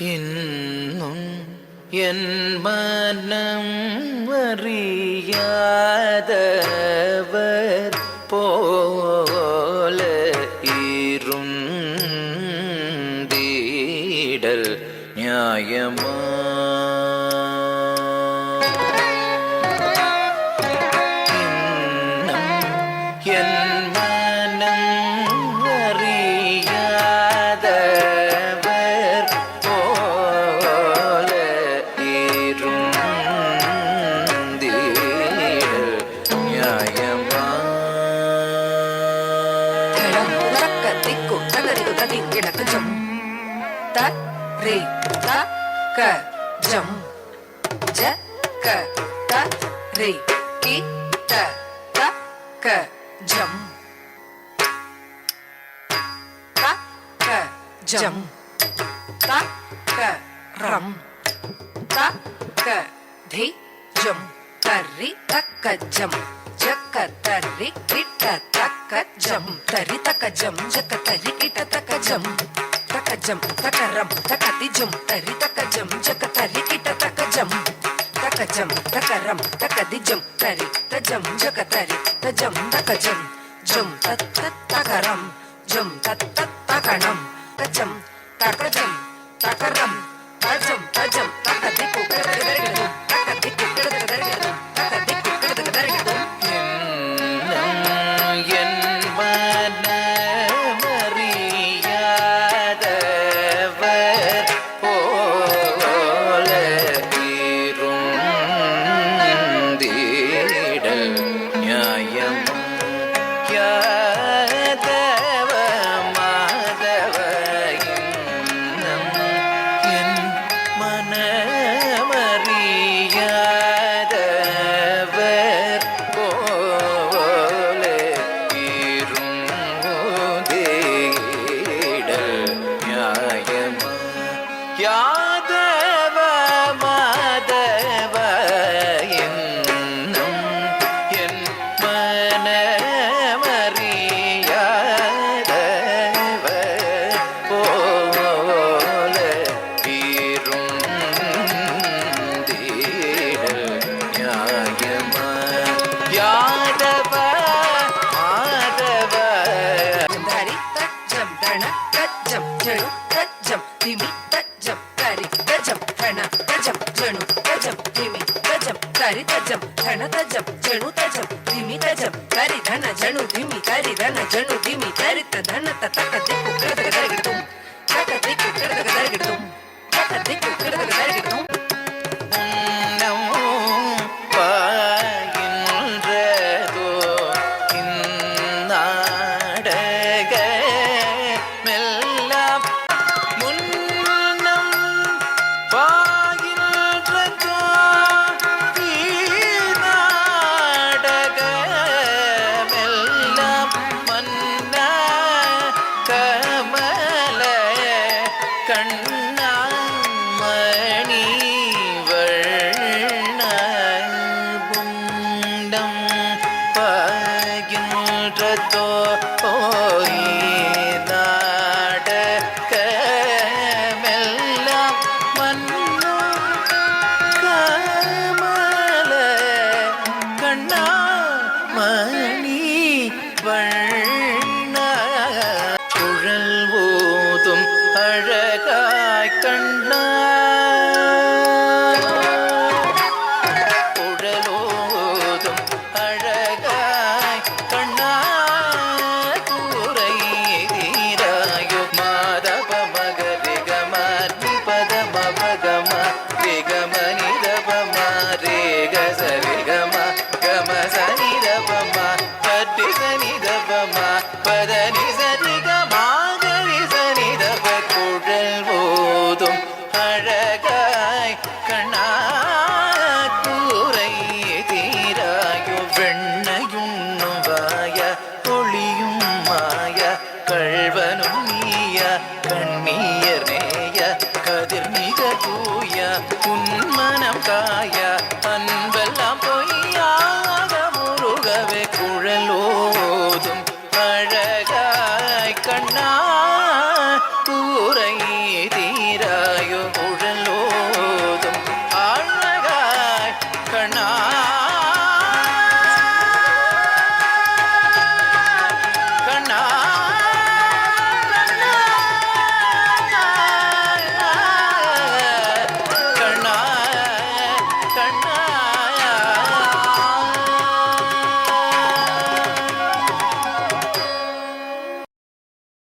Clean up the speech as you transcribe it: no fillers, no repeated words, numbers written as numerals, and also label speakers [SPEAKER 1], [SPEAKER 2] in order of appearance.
[SPEAKER 1] இன்னும் என் மனம் அறியாதவர் போல இருந்தீடல் நியாயமா?
[SPEAKER 2] Jam ja ka ta re ki ta ka jam ta ka jam ta ka ram ta ka dhi jam tari ta ka jam jaka tari kita ta ka jam tari ta ka jam jaka tari kita ta ka jam takajam takaram takatijum tari takajam jakatari kita takajam takajam takaram takadijum tari tajam jakatari tajam takajam jum tat takaram jum tat takanam tajam takajam takaram tajam tajam takadiku kadagadagadum takadiku kadagadagadum takadiku kadagadagadum Tari tajam, dhana tajam, janu tajam, dhimi tajam, tari dhana janu dhimi, tari dhana janu dhimi, tari ta dhana ta taka diku kadagadagadum, taka diku kadagadagadum, taka diku kadagadagadum. காய அன்பெல்லாம் பொய்யாக முருகவே குழலோதும் அழகாய் கண்ணா கூரை தீராயோ
[SPEAKER 1] ஆ